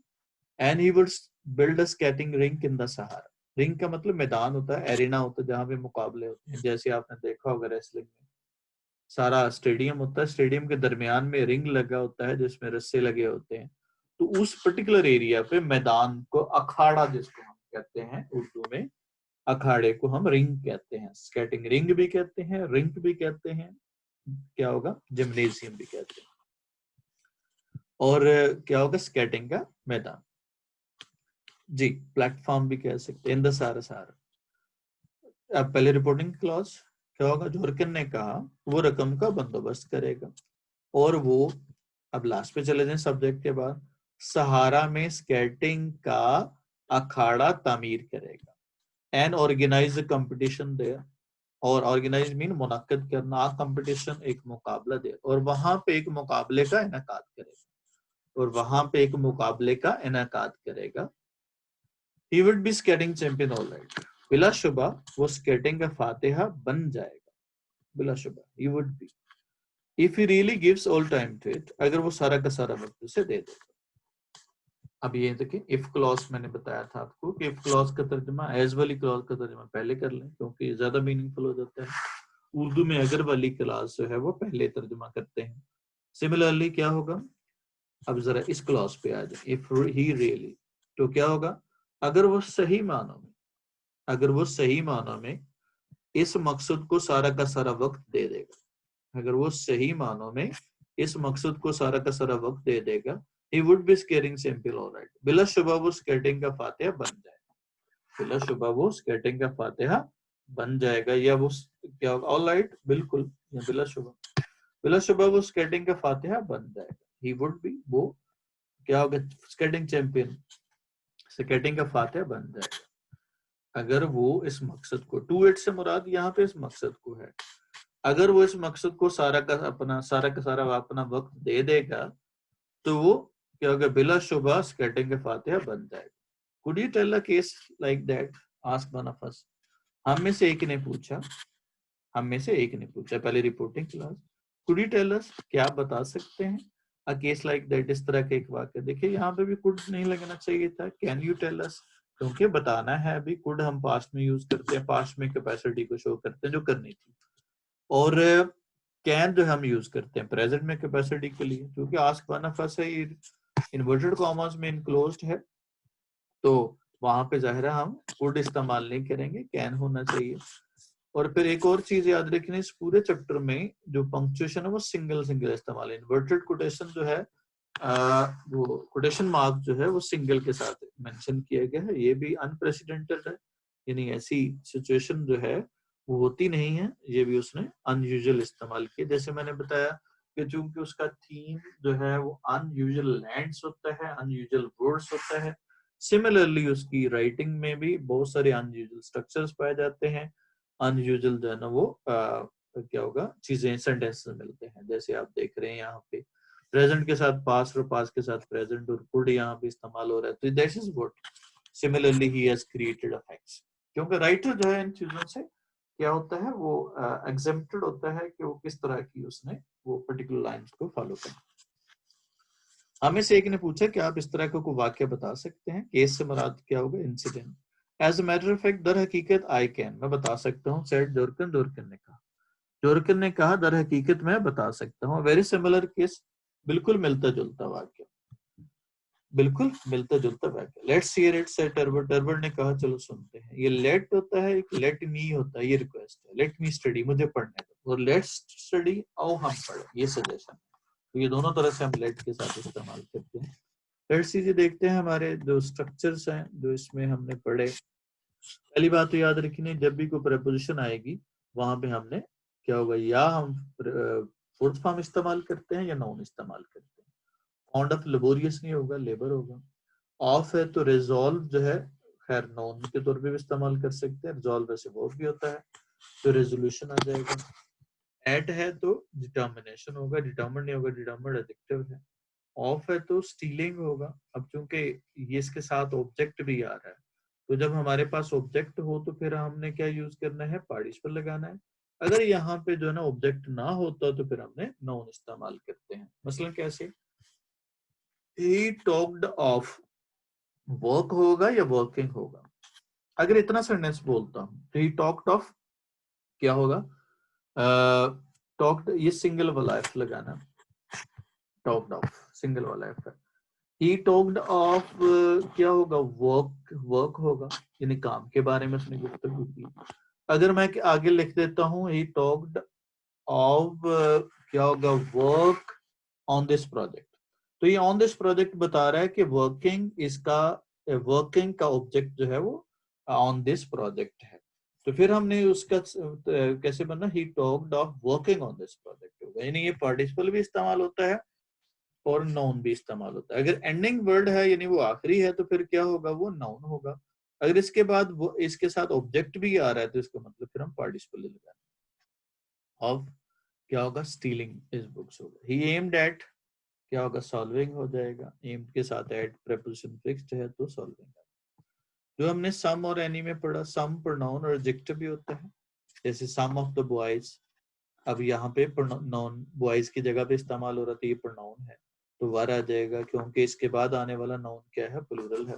And he would build a skating ring in the Sahara. Ring का मतलब मैदान होता है, एरिना होता है, जहाँ पे मुकाबले होते हैं, जैसे आपने देखा होगा रेसलिंग में सारा स्टेडियम होता है, स्टेडियम के दरमियान में रिंग लगा होता है जिसमें रस्से लगे होते हैं। तो उस पर्टिकुलर एरिया पे मैदान को अखाड़ा जिसको हम कहते हैं उर्दू में, अखाड़े को हम रिंग कहते हैं, स्केटिंग रिंग भी कहते हैं, रिंग भी कहते हैं, क्या होगा, जिम्नेजियम भी कहते हैं। और क्या होगा, स्केटिंग का मैदान, जी प्लेटफॉर्म भी कह सकते हैं, इन द सारा सारा। अब पहले रिपोर्टिंग क्लॉज क्या होगा, जोरकन ने कहा वो रकम का बंदोबस्त करेगा। और वो, अब लास्ट पे चले जाएं सब्जेक्ट के बाद, सहारा में स्केटिंग का अखाड़ा तामीर करेगा। एंड ऑर्गेनाइज कंपटीशन दे, और ऑर्गेनाइज मीन मुनक्किद करना, कंपटीशन एक मुकाबला दे, और वहां पे एक मुकाबले का इनेकाद करेगा, और वहां पे एक मुकाबले का इनेकाद करेगा। He would be skating champion all right, बिलाशुबा वो स्केटिंग का फातिहा बन जाएगा, बिलाशुबा he would be, if he really gives all time to it, अगर वो सारा का सारा वक्त उसे दे देगा। अब ये देखिए, इफ क्लॉज मैंने बताया था आपको कि इफ क्लॉज का तर्जुमा एज वाली क्लॉज का तर्जुमा पहले कर लें, क्योंकि ज्यादा मीनिंगफुल हो जाता है। उर्दू में अगर वाली क्लॉज जो है वो पहले तर्जुमा करते हैं। सिमिलरली क्या होगा, अब जरा इस क्लॉज पे आ जाए, इफ ही रियली, तो क्या होगा, अगर वो सही मानों में, अगर वो सही मानों में इस मकसद को सारा का सारा वक्त दे देगा, अगर वो सही मानों में इस मकसद को सारा का सारा वक्त दे देगा, he would be skating simple all right, बिला शुबा वो स्केटिंग का फातिहा बन जाएगा, बिला शुबा वो स्केटिंग का फातिहा बन जाएगा, या वो क्या होगा, ऑल राइट बिल्कुल, या बिला शुबा वो स्केटिंग का फातिहा बन जाएगा। he would be वो क्या होगा, स्केटिंग चैंपियन, स्केटिंग का फातिहा बन जाएगा, अगर वो इस मकसद को, टू इट से मुराद यहाँ पे इस मकसद को है, अगर वो इस मकसद को सारा का सारा अपना वक्त दे देगा, तो वो क्या होगा, बिला शुबा स्केटिंग का फातिहा बन जाएगा। Could you tell a case like that, ask one of us, हम में से एक ने पूछा, हम में से एक ने पूछा पहले reporting class, could you tell us, क्या आप बता सकते हैं अ केस लाइक दैट, इस तरह का एक वाक्य। देखिए यहाँ पे भी कुड नहीं लगना चाहिए था, कैन यू टेल अस, क्योंकि बताना है। अभी कुड हम पास्ट में यूज करते हैं, पास्ट में कैपेसिटी को शो करते हैं जो करनी थी, और कैन जो हम यूज करते हैं प्रेजेंट में कैपेसिटी के लिए, क्योंकि आस्क वन ऑफ अस है, इन्वर्टेड कॉमर्स में इनक्लोज्ड है, तो वहां पे जाहिर है हम कुड इस्तेमाल नहीं करेंगे, कैन होना चाहिए। और फिर एक और चीज याद रखनी, इस पूरे चैप्टर में जो पंक्चुएशन है वो सिंगल सिंगल इस्तेमाल है, इन्वर्टेड कोटेशन जो है वो कोटेशन मार्क जो है वो सिंगल के साथ मेंशन किया गया है, ये भी अनप्रेसिडेंटेड है, यानी ऐसी सिचुएशन जो है वो होती नहीं है, ये भी उसने अनयूजुअल इस्तेमाल किया। जैसे मैंने बताया कि चूंकि उसका थीम जो है वो अनयूजुअल लैंड्स होता है, अनयूजुअल वर्ड्स होता है, सिमिलरली उसकी राइटिंग में भी बहुत सारे अनयूजुअल स्ट्रक्चर्स पाए जाते हैं, अनयूजुअल जो है ना वो क्या होगा, चीजें सेंटेंसेस मिलते हैं, जैसे आप देख रहे हैं यहाँ पे प्रेजेंट के साथ पास्ट और पास्ट के साथ प्रेजेंट, और कुड यहाँ पे इस्तेमाल हो रहा है, तो that is what similarly he has created a facts. क्योंकि राइटर जो है इन चीजों से क्या होता है, वो एग्जेम्प्टेड होता है कि वो किस तरह की उसने वो पर्टिकुलर लाइंस को फॉलो करना। हमें से एक ने पूछा कि आप इस तरह का कोई वाक्य बता सकते हैं, केस से मुराद क्या होगा, incident. As a matter of fact, दर हकीकत आई कैन, मैं बता सकता हूँ, सेड जोरकन, जोरकन ने कहा, जोरकन ने कहा दर हकीकत मैं बता सकता हूँ। वेरी सिमिलर केस, बिल्कुल मिलता जुलता वाक्य, बिल्कुल मिलता जुलता वाक्य। लेट्स हियर इट, सेड टर्बर, टर्बर ने कहा चलो सुनते हैं। ये लेट होता है, एक लेट मी होता है, ये रिक्वेस्ट है, लेट मी स्टडी, मुझे पढ़ने दो, और लेट्स स्टडी, आओ हम पढ़े, ये सजेशन। तो ये दोनों तरह से हम लेट के साथ इस्तेमाल करते हैं। लेट्स सीधे देखते हैं हमारे जो स्ट्रक्चर्स हैं जो इसमें हमने पढ़े। पहली बात तो याद रखनी, जब भी कोई प्रपोजिशन आएगी वहां पे हमने क्या होगा, या हम फोर्थ फॉर्म इस्तेमाल करते हैं या नाउन इस्तेमाल करते हैं। फाउंड ऑफ लेबोरियस नहीं होगा, लेबर होगा। ऑफ है तो रिजॉल्व जो है खैर नॉन के तौर पे भी इस्तेमाल कर सकते हैं, रिजॉल्व वैसे वो भी होता है, तो रेजोल्यूशन आ जाएगा। एट है तो डिटर्मिनेशन होगा, डिटर्मिन नहीं होगा, डिटर्मिन एडजेक्टिव है। ऑफ है तो स्टीलिंग होगा। अब चूंकि ये इसके साथ ऑब्जेक्ट भी आ रहा है, तो जब हमारे पास ऑब्जेक्ट हो तो फिर हमने क्या यूज करना है, पार्टिसिपल लगाना है। अगर यहाँ पे जो है ना ऑब्जेक्ट ना होता तो फिर हमने नाउन इस्तेमाल करते हैं। मसलन कैसे, ही टॉक्ड ऑफ, वर्क होगा या वर्किंग होगा। अगर इतना सेंटेंस बोलता हूं तो ही टॉक्ड ऑफ क्या होगा, टॉक्ड ये सिंगल वाला एफ लगाना, टॉक्ड ऑफ सिंगल वाला एफ है। ही टॉक्ड ऑफ क्या होगा, वर्क, वर्क होगा, यानी काम के बारे में उसने गुफ्तगू की। अगर मैं आगे लिख देता हूँ ही टॉक्ड ऑफ क्या होगा, वर्क ऑन दिस प्रोजेक्ट, तो ये ऑन दिस प्रोजेक्ट बता रहा है कि वर्किंग इसका, वर्किंग का ऑब्जेक्ट जो है वो ऑन दिस प्रोजेक्ट है। तो फिर हमने उसका कैसे बनना, he talked of working on this project होगा, यानी ये पार्टिसिपल भी इस्तेमाल होता है और नाउन भी इस्तेमाल होता है। अगर एंडिंग वर्ड है यानी वो आखिरी है तो फिर क्या होगा, वो नाउन होगा। अगर इसके बाद वो इसके साथ ऑब्जेक्ट भी आ रहा है तो इसका मतलब फिर हम पार्टिसिपल लगाएंगे। ऑफ क्या होगा, स्टीलिंग इज बुक्स होगा। ही एम्ड एट क्या होगा, सॉल्विंग हो जाएगा, एम्ड के साथ एट प्रीपोजिशन फिक्स्ड है तो सॉल्विंग है। जो हमने सम और एनी में पढ़ा, सम प्रोनाउन और एडजेक्टिव भी होता है, जैसे सम ऑफ द बॉयज, अब यहाँ पे प्रोनाउन बॉयज की जगह पे इस्तेमाल हो रहा था, ये प्रोनाउन है तो वर आ जाएगा, क्योंकि इसके बाद आने वाला नाउन क्या है, प्लूरल है।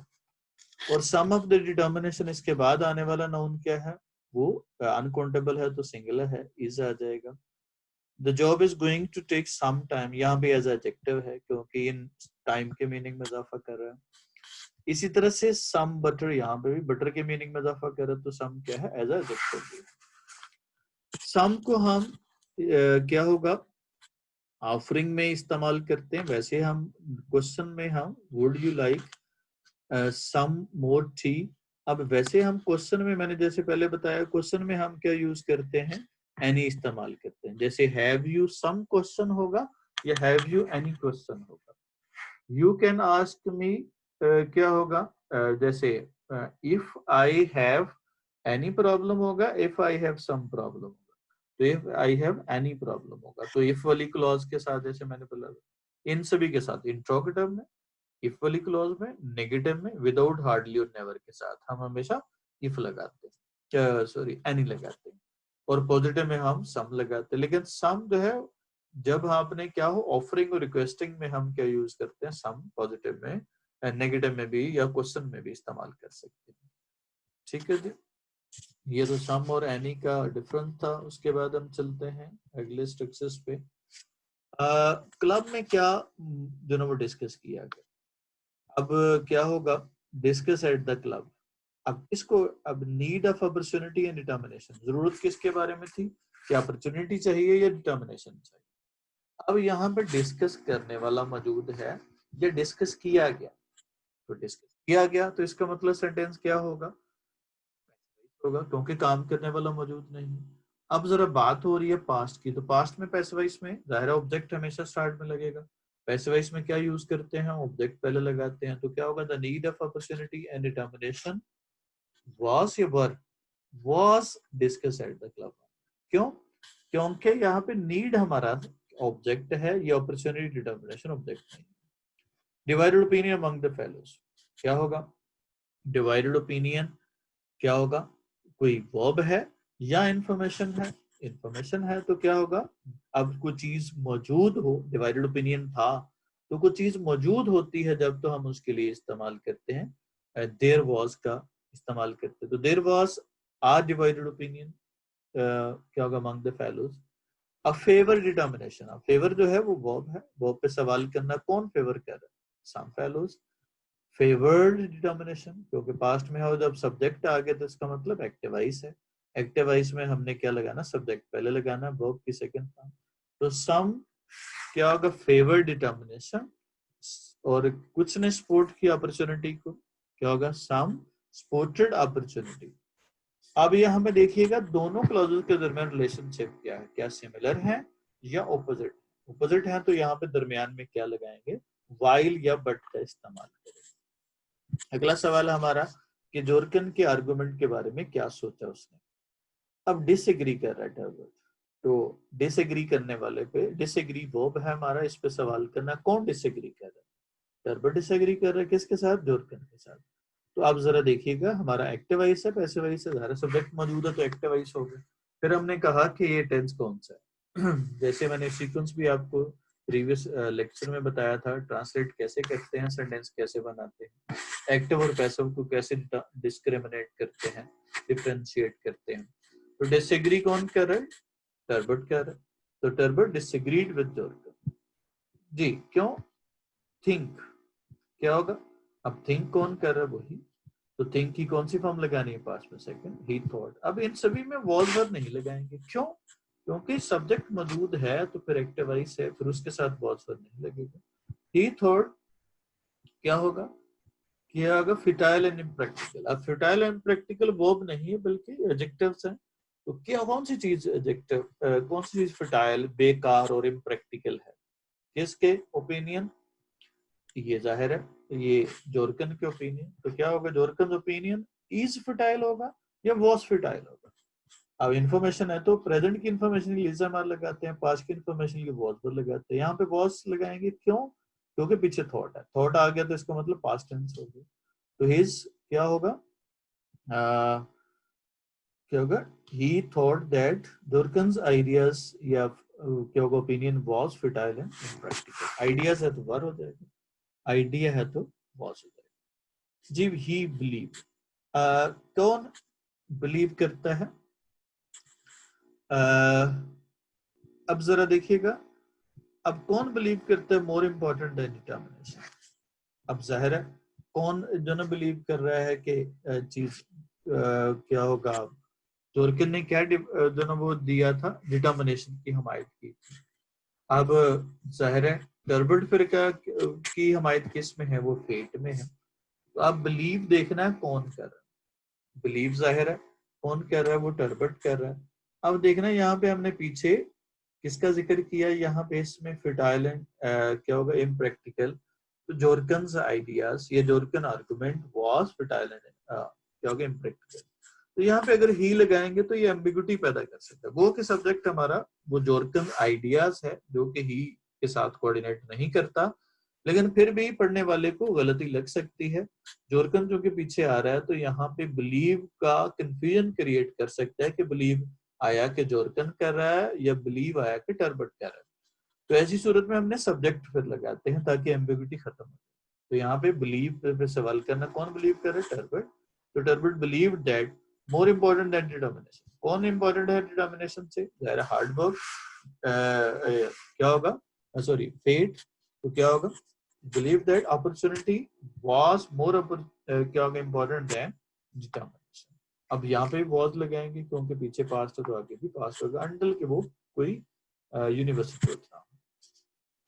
और सम ऑफ द डिटर्मिनेशन, इसके बाद आने वाला नाउन क्या है, वो अनकाउंटेबल है तो सिंगुलर है, इज आ जाएगा। The job is going to take some time, यहाँ पे एज एडजेक्टिव है क्योंकि इन टाइम के मीनिंग में इजाफा कर रहा है। इसी तरह से सम बटर, यहाँ पे भी बटर के मीनिंग में इजाफा कर रहा है तो सम क्या है, एज एडजेक्टिव। सम को हम क्या होगा, ऑफरिंग में इस्तेमाल करते हैं, वैसे हम क्वेश्चन में हम would you like some more tea. अब वैसे हम क्वेश्चन में, मैंने जैसे पहले बताया, क्वेश्चन में हम क्या यूज करते हैं, एनी इस्तेमाल करते हैं। जैसे हैव यू सम क्वेश्चन होगा या हैव यू एनी क्वेश्चन होगा। यू कैन आस्क मी क्या होगा, जैसे if I have any problem होगा, if I have some problem होगा, तो if I have any problem होगा। तो इफ वाली क्लॉज के साथ जैसे मैंने बोला, इन सभी के साथ, इंट्रोगेटिव में, इफ वाली क्लॉज में, नेगेटिव में, विदाउट, हार्डली और नेवर के साथ हम हमेशा इफ लगाते हैं, सॉरी एनी लगाते हैं, और पॉजिटिव में हम सम लगाते हैं। लेकिन सम जो है, जब आपने क्या हो, ऑफरिंग और रिक्वेस्टिंग में हम क्या यूज करते हैं, सम पॉजिटिव में, नेगेटिव में भी या क्वेश्चन में भी इस्तेमाल कर सकते हैं। ठीक है जी, ये तो सम और एनी का डिफरेंस था। उसके बाद हम चलते हैं अगले स्ट्रक्चर्स पे। क्लब में क्या जो ना वो डिस्कस किया गया। अब क्या होगा, डिस्कस एट द क्लब। अब इसको, अब need of opportunity and determination, जरूरत किसके बारे में थी, कि अपॉर्चुनिटी चाहिए या डिटर्मिनेशन चाहिए। अब यहाँ पे डिस्कस करने वाला मौजूद है या डिस्कस किया गया, तो डिस्कस किया गया तो इसका मतलब सेंटेंस क्या होगा, होगा, क्योंकि काम करने वाला मौजूद नहीं है। अब जरा बात हो रही है पास्ट की, तो पास्ट में पैसिव वॉइस में जाहिर ऑब्जेक्ट हमेशा स्टार्ट में लगेगा। पैसिव वॉइस में क्या यूज करते हैं, ऑब्जेक्ट पहले लगाते हैं, तो क्या होगा, the need of opportunity and determination was या were, was discuss at the club. क्यों, क्योंकि यहाँ पे नीड हमारा ऑब्जेक्ट है, ये अपॉर्चुनिटी डिटर्मिनेशन ऑब्जेक्ट नहीं। Divided opinion among the fellows क्या होगा, डिवाइडेड ओपिनियन क्या होगा, कोई वर्ब है या इंफॉर्मेशन है, इंफॉर्मेशन है तो क्या होगा, अब कोई चीज मौजूद हो, डिवाइडेड ओपिनियन था तो कोई चीज मौजूद होती है जब, तो हम उसके लिए इस्तेमाल करते हैं देयर वाज का इस्तेमाल करते हैं। तो there was a divided opinion क्या होगा, अमंग द फेलोज। अब फेवर डिटर्मिनेशन, अब फेवर जो है वो वर्ब है, वर्ब पे सवाल करना, कौन फेवर कर रहा है, सम फेलोज। फेवर्ड डिटर्मिनेशन, क्योंकि पास्ट में हो जब सब्जेक्ट आ गया तो इसका मतलब एक्टिव वॉइस है। एक्टिव वॉइस में हमने क्या लगाना, सब्जेक्ट पहले लगाना, वर्ब की सेकंड फॉर्म। तो सम क्या होगा, फेवर्ड डिटर्मिनेशन, और कुछ ने सपोर्ट की अपॉर्चुनिटी को, क्या होगा, सम सपोर्टेड अपॉर्चुनिटी। अब यहाँ पे देखिएगा दोनों क्लॉजेस के दरमियान रिलेशनशिप क्या है, क्या सिमिलर है या ऑपोजिट। ऑपोजिट है तो यहाँ पे दरमियान में क्या लगाएंगे, वाइल या बट का इस्तेमाल करेंगे। अगला सवाल है हमारा, कि जोरकन के आर्गुमेंट के बारे में क्या सोचा उसने। अब डिसएग्री कर रहा है टर्बर्ट, तो डिसएग्री करने वाले पे डिसएग्री वर्ब है हमारा, इस पे सवाल करना कौन डिसएग्री कर रहा है। टर्बर्ट डिसएग्री कर रहा है किसके साथ, जोरकन के साथ। तो आप जरा देखिएगा, हमारा एक्टिव वॉइस है, पैसिव वॉइस है, सारा सब्जेक्ट मौजूद है तो एक्टिव वॉइस हो गया। फिर हमने कहा कि ये टेंस कौन सा है जैसे मैंने सीक्वेंस भी आपको प्रीवियस लेक्चर में बताया था, ट्रांसलेट कैसे करते हैं, सेंटेंस कैसे बनाते हैं, एक्टिव और पैसिव को कैसे डिस्क्रिमिनेट करते हैं, डिफरेंशिएट करते हैं। तो डिसएग्री कौन कर रहा है, टर्बर्ट कर रहा है। तो टर्बर्ट डिसएग्रीड विद जोरकन जी, क्यों, थिंक क्या होगा, अब थिंक कौन कर रहा है, वही। तो थिंक की कौन सी फॉर्म लगानी है, पास्ट में सेकंड, ही थॉट। अब इन सभी में वॉज वर्ब नहीं लगाएंगे, क्यों, क्योंकि सब्जेक्ट मौजूद है तो फिर एक्टिव वॉइस है, फिर उसके साथ वॉज वर्ब नहीं लगेगा। ही थॉट क्या होगा, क्या होगा, फिटाइल एंड इम्प्रैक्टिकल। अब फिटाइल एंड प्रैक्टिकल वर्ब नहीं है बल्कि एडजेक्टिव्स हैं। तो क्या, कौन सी चीज एडजेक्टिव, कौन सी चीज फिटाइल, बेकार और इम्प्रैक्टिकल है, किसके ओपिनियन, ये जाहिर है ये जोरकन के ओपिनियन। तो क्या होगा, जोरकन ओपिनियन इज फर्टाइल होगा या वॉज फर्टाइल होगा। अब इन्फॉर्मेशन है तो प्रेजेंट की इन्फॉर्मेशन के लिए इज हमारे लगाते हैं, पास्ट की इन्फॉर्मेशन के लिए वॉज पर लगाते हैं। यहाँ पे वॉज लगाएंगे क्यों, क्योंकि पीछे थॉट है, थॉट आ गया तो इसका मतलब पास्ट टेंस हो गया। तो हिज क्या होगा, क्या होगा, he thought that Durkan's ideas या क्या होगा, opinion was fertile and impractical। Ideas है तो वर हो जाएगा, आइडिया है तो was हो जाएगा जी। he believe, कौन बिलीव करता है, अब जरा देखिएगा, अब कौन बिलीव करता है, मोर इम्पोर्टेंट देन डिटर्मिनेशन। अब जाहिर है कौन जो ना बिलीव कर रहा है कि चीज क्या होगा, जोरकिन ने क्या जो ना वो दिया था, डिटर्मिनेशन की हमायत की थी। अब जाहिर है टर्बर्ट फिर की हमायत किस में है, वो फेट में है। तो अब बिलीव देखना है कौन कर रहा है, बिलीव जाहिर है कौन कर रहा है, वो टर्बर्ट कर रहा है। अब देखना है यहाँ पे हमने पीछे किसका जिक्र किया, यहाँ पे इसमें फिटाइल एंड क्या होगा, इम्प्रैक्टिकल। तो जोरकन्स आइडियाज, ये जोरकन आर्गुमेंट वाज फिटाइल एंड क्या होगा, इम्प्रैक्टिकल। तो यहाँ पे अगर ही लगाएंगे तो ये एम्बिगुइटी पैदा कर सकता है। वो कि सब्जेक्ट हमारा वो जोरकन आइडियाज है जो कि ही के साथ कोऑर्डिनेट नहीं करता, लेकिन फिर भी पढ़ने वाले को गलती लग सकती है। जोरकन जो कि पीछे आ रहा है तो यहाँ पे बिलीव का कंफ्यूजन क्रिएट कर सकता है कि बिलीव आया कि जोरकन कर रहा है या बिलीव आया कि टर्बर्ट कर रहा है। तो ऐसी सूरत में हमने सब्जेक्ट फिर लगाते हैं ताकि एम्बिगुइटी खत्म हो। तो यहाँ पे बिलीव पे सवाल करना, कौन बिलीव कर रहा है, टर्बर्ट। तो Herbert believe that more important than determination. कौन इम्पोर्टेंट है डिटर्मिनेशन से, जाहिर हार्ड वर्क क्या होगा, सॉरी फेट। तो क्या होगा, believe that opportunity was more क्या होगा, इम्पोर्टेंट देन डिटर्मिनेशन। अब यहाँ पे भी वॉज लगाएंगे क्योंकि पीछे पास्ट है तो आगे भी पास्ट होगा, अंटिल कि वो कोई यूनिवर्सल ट्रूथ ना हो।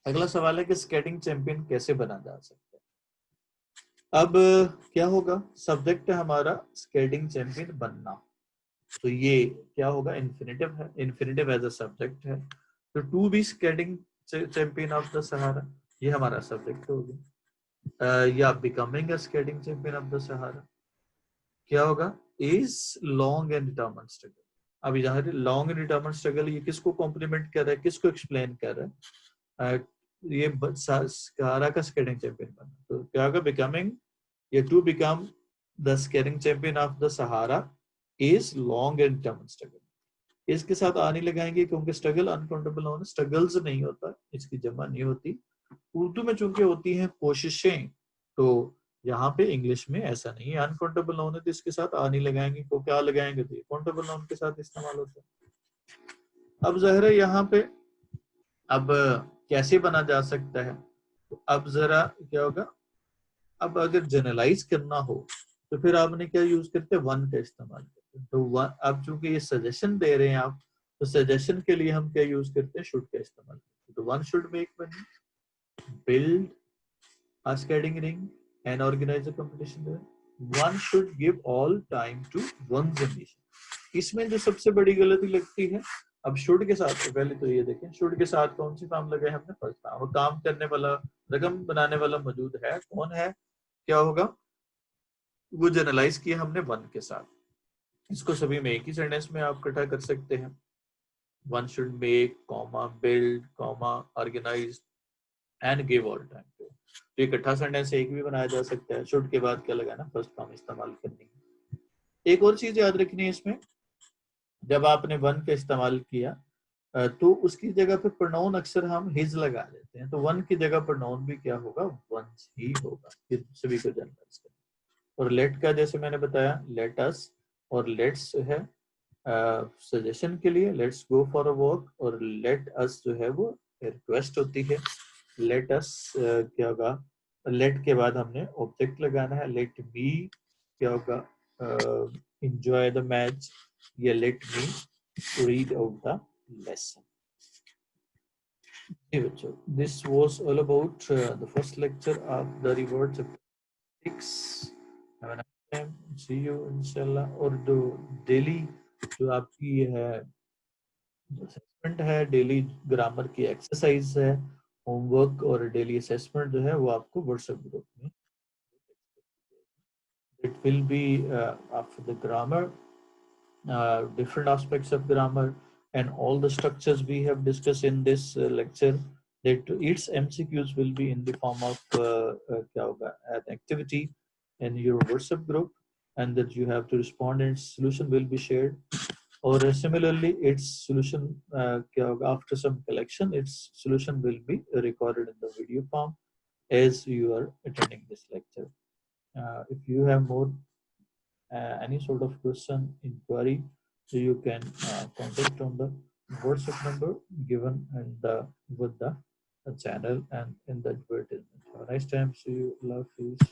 अगला सवाल है कि स्केटिंग चैंपियन कैसे बना जा सकता है। अब क्या होगा, सब्जेक्ट है हमारा स्केटिंग चैंपियन बनना, तो ये क्या होगा, इन्फिनेटिव है, इन्फिनेटिव एज अ सब्जेक्ट है। तो to be skating champion of the Sahara, ये हमारा सब्जेक्ट हो गया। या becoming a skating champion of the Sahara क्या होगा, is long and determined struggle. अब यहाँ लॉन्ग एंड डिटरमाइंड स्ट्रगल ये किसको कॉम्प्लीमेंट कर रहा है, किसको एक्सप्लेन कर रहा है, ये सहारा का स्केटिंग चैंपियन बनना। तो क्या होगा, बिकमिंग या to become the skating champion of the Sahara is long and determined struggle. इसके साथ आने लगाएंगे क्योंकि स्ट्रगल अनकाउंटेबल होना, स्ट्रगल्स नहीं होता, इसकी जमा नहीं होती। उर्दू में चूंकि होती हैं कोशिशें, तो यहाँ पे इंग्लिश में ऐसा नहीं है। अनकाउंटेबल नाउन है तो इसके साथ आ नहीं लगाएंगे, को क्या लगाएंगे तो काउंटेबल नाउन के साथ इस्तेमाल होता है। अब जाहिर है यहाँ पे अब कैसे बना जा सकता है, तो अब जरा क्या होगा, अब अगर जनरलाइज करना हो तो फिर आपने क्या यूज करते हैं, वन का इस्तेमाल करते हैं। तो वन, अब चूंकि ये सजेशन दे रहे हैं आप, तो सजेशन के लिए हम क्या यूज करते हैं, शुड का इस्तेमाल करते हैं। तो one should make money, build a skating ring and organize a competition there. One should give all time to one's ambition. इसमें जो सबसे बड़ी गलती लगती है, अब शुड के साथ, पहले तो ये देखें शुड के साथ कौन सी फॉर्म लगाए हमने, फर्स्ट फॉर्म। वो काम करने वाला, रकम बनाने वाला मौजूद है, कौन है, क्या होगा, वो जनरलाइज किया हमने वन के साथ। इसको सभी में एक ही सेंटेंस में आप इकट्ठा कर सकते हैं। One should make, comma, build, comma, organise and give all time to. तो इकट्ठा सेंटेंस एक भी बनाया जा सकता है। शुड के बाद क्या लगाना, फर्स्ट फॉर्म इस्तेमाल करनी है। एक और चीज याद रखनी है इसमें, जब आपने वन का इस्तेमाल किया तो उसकी जगह पे प्रोनाउन अक्सर हम हिज लगा देते हैं, तो वन की जगह प्रोनाउन भी क्या होगा, वंस ही होगा। ये सभी को जनरलाइज करना। और लेट का जैसे मैंने बताया, लेट अस और लेट्स है सजेशन के लिए, let's go for a walk, और लेट अस जो है वो रिक्वेस्ट होती है। लेट अस क्या होगा, लेट के बाद हमने ऑब्जेक्ट लगाना है। लेट मी क्या होगा, enjoy the match, या let me read out the lesson. Okay, bachcho, this was all about the first lecture of the reward chapter 6. Have a nice time. See you inshallah. और जो daily जो आपकी है assessment है, daily grammar की exercise है, homework और daily assessment जो है वो आपको व्हाट्सएप ग्रुप में, it will be after the grammar, different aspects of grammar and all the structures we have discussed in this lecture, that its MCQs will be in the form of an activity in your WhatsApp group, and that you have to respond and solution will be shared. Or similarly, its solution after some collection, its solution will be recorded in the video form as you are attending this lecture. If you have more any sort of question, inquiry, so you can contact on the WhatsApp number given and with the channel and in the advertisement. Have a nice time. See you. Love. Peace.